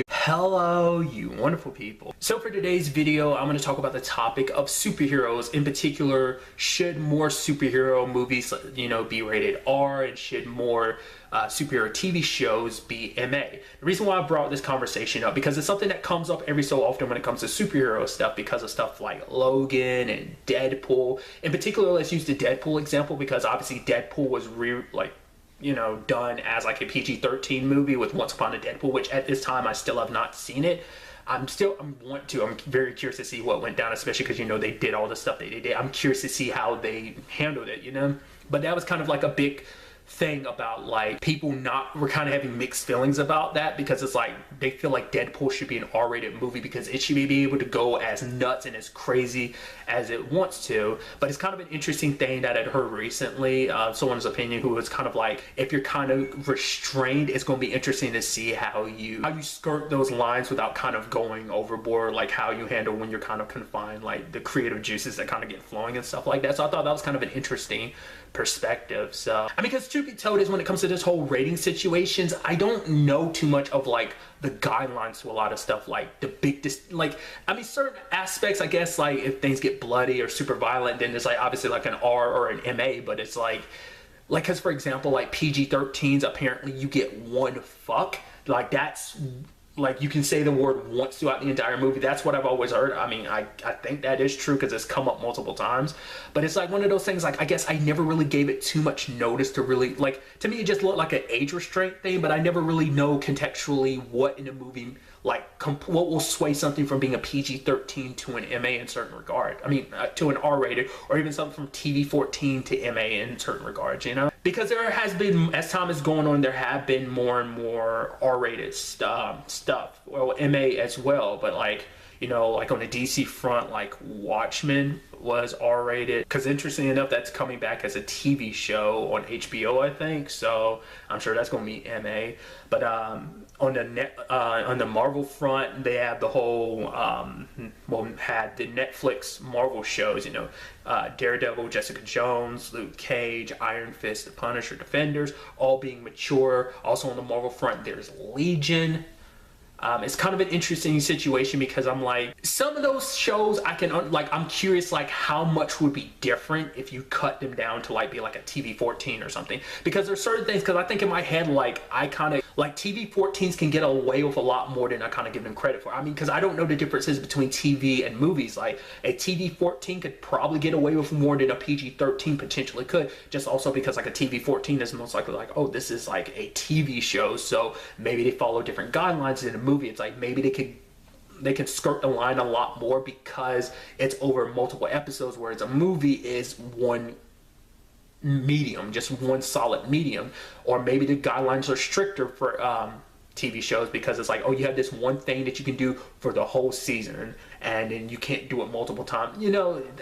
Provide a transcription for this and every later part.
Hello, you wonderful people. So for today's video, I'm going to talk about the topic of superheroes. In particular, should more superhero movies, be rated R, and should more superhero TV shows be MA? The reason why I brought this conversation up, because it's something that comes up every so often when it comes to superhero stuff, because of stuff like Logan and Deadpool. In particular, let's use the Deadpool example, because obviously Deadpool was done as like a PG-13 movie with Once Upon a Deadpool, which at this time I still have not seen it. I'm very curious to see what went down, especially because, they did all the stuff they did. I'm curious to see how they handled it, But that was kind of like a big thing about like people we're kind of having mixed feelings about that, because it's like they feel like Deadpool should be an R-rated movie because it should be able to go as nuts and as crazy as it wants to. But it's kind of an interesting thing that I'd heard recently, someone's opinion, who was kind of like, if you're kind of restrained, it's going to be interesting to see how you skirt those lines without kind of going overboard, like how you handle when you're kind of confined, like the creative juices that kind of get flowing and stuff like that. So I thought that was kind of an interesting perspective. So because truth be told, is when it comes to this whole rating situations, I don't know too much of like the guidelines to a lot of stuff, like the big certain aspects, I guess, like if things get bloody or super violent, then it's like obviously like an R or an MA. But it's like because for example, like PG-13s, apparently you get one fuck, like that's like you can say the word once throughout the entire movie. That's what I've always heard. I mean, I think that is true because it's come up multiple times. But it's like one of those things, like I guess I never really gave it too much notice to really, like, to me it just looked like an age restraint thing, but I never really know contextually what in a movie, like what will sway something from being a PG-13 to an MA in certain regard. I mean, to an R-rated, or even something from TV-14 to MA in certain regards, Because there has been, as time is going on, there have been more and more R-rated stuff, well, MA as well, but like, like on the DC front, like Watchmen was R-rated, because interestingly enough, that's coming back as a TV show on HBO, I think, so I'm sure that's going to be MA. But on the Marvel front, they have the whole had the Netflix Marvel shows, Daredevil, Jessica Jones, Luke Cage, Iron Fist, The Punisher, Defenders, all being mature. Also on the Marvel front, there's Legion. It's kind of an interesting situation, because I'm like, some of those shows I'm curious, like how much would be different if you cut them down to like be like a TV-14 or something, because there's certain things, because I think in my head, like I kind of like TV-14s can get away with a lot more than I kind of give them credit for. I mean, because I don't know the differences between TV and movies. Like a TV-14 could probably get away with more than a PG-13 potentially could, just also because like a TV-14 is most likely like, oh, this is like a TV show, so maybe they follow different guidelines than a movie. It's like maybe they can skirt the line a lot more because it's over multiple episodes, whereas a movie is one medium, just one solid medium. Or maybe the guidelines are stricter for TV shows, because it's like, oh, you have this one thing that you can do for the whole season, and then you can't do it multiple times.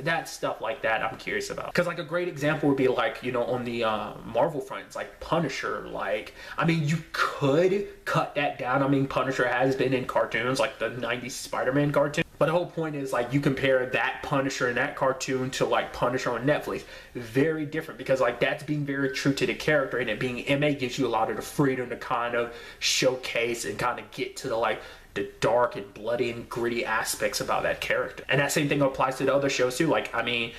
That stuff like that I'm curious about. Because like a great example would be like, on the Marvel front, it's like Punisher. Like, I mean, you could cut that down. I mean, Punisher has been in cartoons, like the 90s Spider-Man cartoon. But the whole point is, like, you compare that Punisher in that cartoon to like Punisher on Netflix, very different, because like that's being very true to the character, and it being MA gives you a lot of the freedom to kind of showcase and kind of get to the dark and bloody and gritty aspects about that character. And that same thing applies to the other shows too. Like, I mean,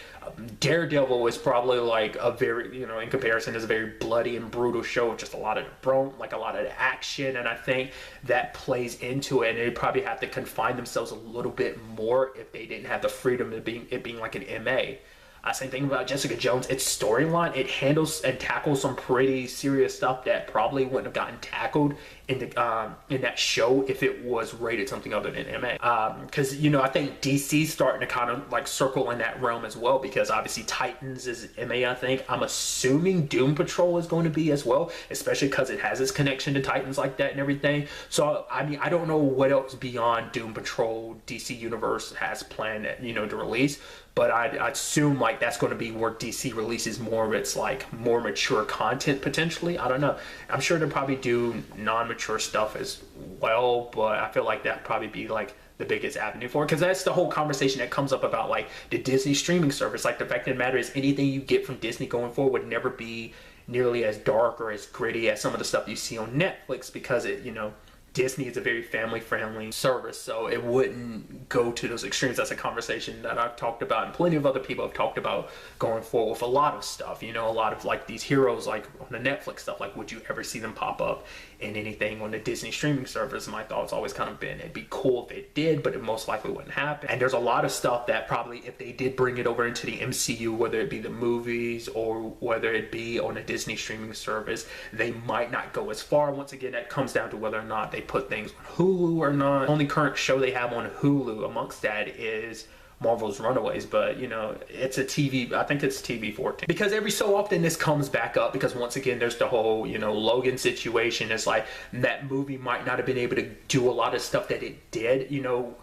Daredevil is probably like a very, in comparison, is a very bloody and brutal show with just a lot of a lot of action, and I think that plays into it. And they'd probably have to confine themselves a little bit more if they didn't have the freedom of it being like an MA. Same thing about Jessica Jones. Its storyline, it handles and tackles some pretty serious stuff that probably wouldn't have gotten tackled in that show if it was rated something other than MA. Because I think DC's starting to kind of like circle in that realm as well, because obviously Titans is MA. I think I'm assuming Doom Patrol is going to be as well, especially because it has its connection to Titans like that and everything. So I mean, I don't know what else beyond Doom Patrol DC Universe has planned to release. But I'd assume like that's going to be where DC releases more of its like more mature content potentially. I don't know. I'm sure they'll probably do non-mature stuff as well, but I feel like that'd probably be like the biggest avenue for it, because that's the whole conversation that comes up about like the Disney streaming service. Like, the fact of the matter is, anything you get from Disney going forward would never be nearly as dark or as gritty as some of the stuff you see on Netflix, because it Disney is a very family-friendly service, so it wouldn't go to those extremes. That's a conversation that I've talked about, and plenty of other people have talked about going forward with a lot of stuff. You know, a lot of like these heroes, like on the Netflix stuff, like would you ever see them pop up in anything on the Disney streaming service? My thought's always kind of been, it'd be cool if it did, but it most likely wouldn't happen. And there's a lot of stuff that probably, if they did bring it over into the MCU, whether it be the movies or whether it be on a Disney streaming service, they might not go as far. Once again, that comes down to whether or not they put things on Hulu or not. The only current show they have on Hulu amongst that is Marvel's Runaways, but you know, it's a TV, I think it's TV 14. Because every so often this comes back up, because once again, there's the whole, you know, Logan situation. It's like that movie might not have been able to do a lot of stuff that it did, you know,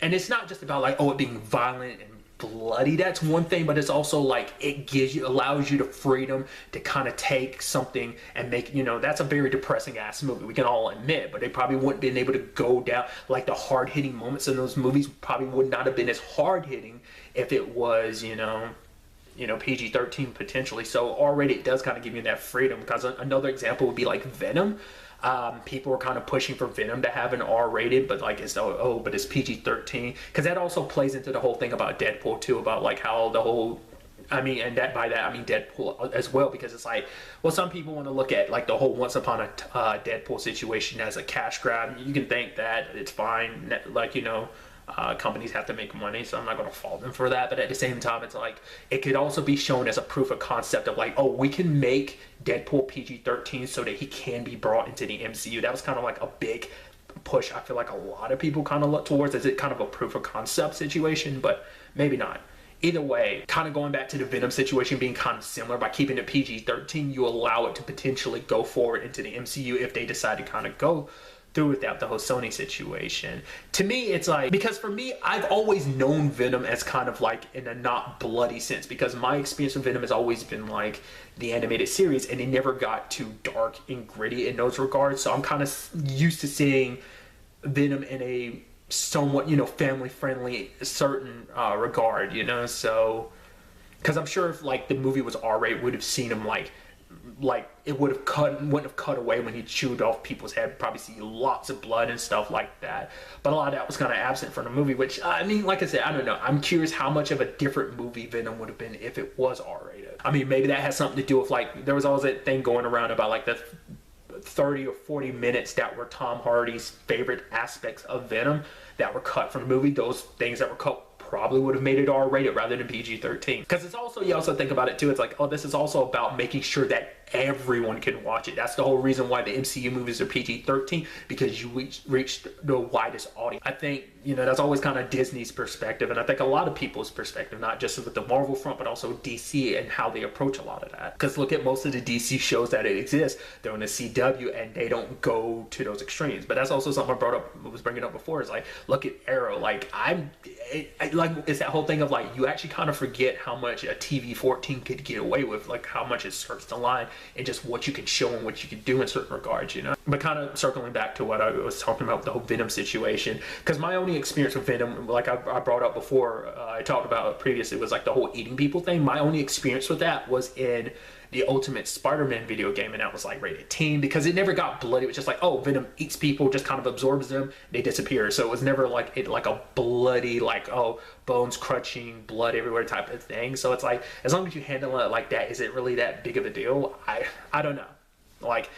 and it's not just about like, oh, it being violent and bloody. That's one thing, but it's also like it allows you the freedom to kind of take something and make, you know, that's a very depressing ass movie, we can all admit, but they probably wouldn't been able to go down, like the hard hitting moments in those movies probably would not have been as hard hitting if it was, you know, PG-13 potentially. So already it does kind of give you that freedom. Because another example would be like Venom. People were kind of pushing for Venom to have an R-rated, but like it's but it's PG-13, because that also plays into the whole thing about Deadpool too, about like how the whole, I mean, and that by that I mean Deadpool as well, because it's like, well, some people want to look at like the whole Once Upon a Deadpool situation as a cash grab. You can think that it's fine, like, you know, companies have to make money, so I'm not going to fault them for that. But at the same time, it's like it could also be shown as a proof of concept of like, oh, we can make Deadpool PG-13 so that he can be brought into the MCU. That was kind of like a big push. I feel like a lot of people kind of look towards as it kind of a proof of concept situation, but maybe not. Either way, kind of going back to the Venom situation being kind of similar, by keeping it PG-13, you allow it to potentially go forward into the MCU if they decide to kind of go through with that, the whole Sony situation. To me, it's like, because for me, I've always known Venom as kind of like in a not bloody sense, because my experience with Venom has always been like the animated series, and it never got too dark and gritty in those regards. So I'm kind of used to seeing Venom in a somewhat, you know, family-friendly certain regard, you know. So, because I'm sure if like the movie was R-rated, would have seen him like it wouldn't have cut away when he chewed off people's head. Probably see lots of blood and stuff like that, but a lot of that was kind of absent from the movie, which, I mean, like I said, I don't know. I'm curious how much of a different movie Venom would have been if it was R-rated. I mean, maybe that has something to do with, like, there was always that thing going around about like the 30 or 40 minutes that were Tom Hardy's favorite aspects of Venom that were cut from the movie. Those things that were cut probably would have made it R-rated rather than PG-13. Because it's also, you also think about it too, it's like, oh, this is also about making sure that everyone can watch it. That's the whole reason why the MCU movies are PG-13, because you reach the widest audience. I think, you know, that's always kind of Disney's perspective, and I think a lot of people's perspective, not just with the Marvel front, but also DC and how they approach a lot of that. Because look at most of the DC shows that exist, they're on the CW, and they don't go to those extremes. But that's also something I was bringing up before, is like, look at Arrow. Like, it's that whole thing of like, you actually kind of forget how much a TV 14 could get away with, like how much it skirts the line and just what you can show and what you can do in certain regards, you know. But kind of circling back to what I was talking about, the whole Venom situation, because my only experience with Venom, like I brought up before, I talked about previously, was like the whole eating people thing. My only experience with that was in the Ultimate Spider-Man video game, and that was like rated teen, because it never got bloody. It was just like, oh, Venom eats people, just kind of absorbs them, they disappear. So it was never like a bloody, like, oh, bones crunching, blood everywhere type of thing. So it's like, as long as you handle it like that, is it really that big of a deal? I don't know. Like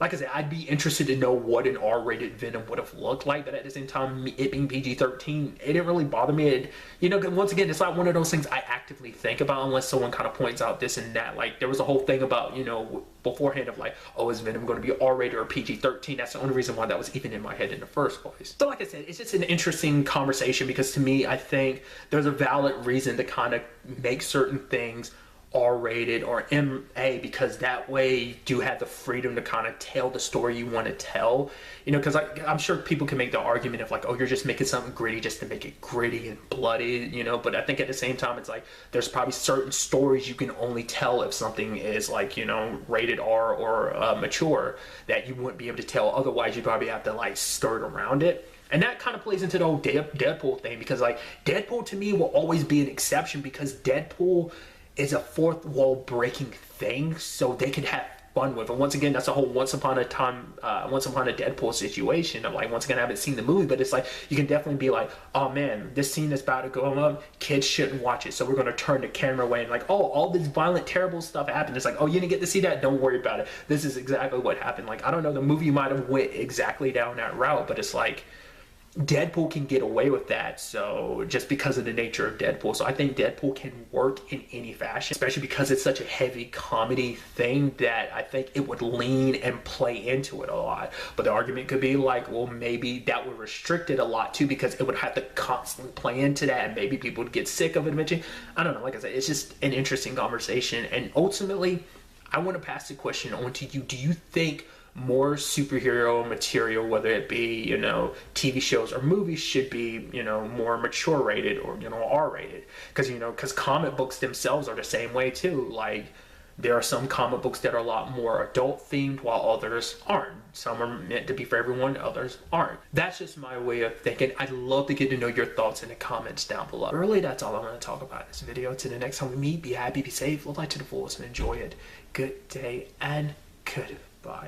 I said, I'd be interested to know what an R-rated Venom would have looked like, but at the same time, it being PG-13, it didn't really bother me. You know, once again, it's not one of those things I actively think about unless someone kind of points out this and that. Like, there was a whole thing about, you know, beforehand of like, oh, is Venom going to be R-rated or PG-13? That's the only reason why that was even in my head in the first place. So like I said, it's just an interesting conversation, because to me, I think there's a valid reason to kind of make certain things R-rated or MA, because that way you do have the freedom to kind of tell the story you want to tell, you know. Because I'm sure people can make the argument of like, oh, you're just making something gritty just to make it gritty and bloody, you know. But I think at the same time, it's like there's probably certain stories you can only tell if something is like, you know, rated R or mature, that you wouldn't be able to tell otherwise. You probably have to like skirt around it. And that kind of plays into the whole Deadpool thing, because like Deadpool to me will always be an exception, because Deadpool is a fourth wall breaking thing, so they could have, fun with. And once again, that's a whole once upon a Deadpool situation of like, once again, I haven't seen the movie, but it's like, you can definitely be like, oh man, this scene is about to go up, kids shouldn't watch it, so we're going to turn the camera away, and like, oh, all this violent, terrible stuff happened. It's like, oh, you didn't get to see that? Don't worry about it. This is exactly what happened. Like, I don't know, the movie might have went exactly down that route, but it's like, Deadpool can get away with that, so just because of the nature of Deadpool. So I think Deadpool can work in any fashion, especially because it's such a heavy comedy thing that I think it would lean and play into it a lot. But the argument could be like, well, maybe that would restrict it a lot too, because it would have to constantly play into that, and maybe people would get sick of it eventually. I don't know, like I said, it's just an interesting conversation. And ultimately, I want to pass the question on to you. Do you think more superhero material, whether it be, you know, TV shows or movies, should be, you know, more mature rated or, you know, R rated? Because, you know, because comic books themselves are the same way too. Like, there are some comic books that are a lot more adult themed, while others aren't. Some are meant to be for everyone, others aren't. That's just my way of thinking. I'd love to get to know your thoughts in the comments down below. Really, that's all I'm going to talk about in this video. Till the next time we meet, be happy, be safe, live life to the fullest, and enjoy it. Good day and goodbye.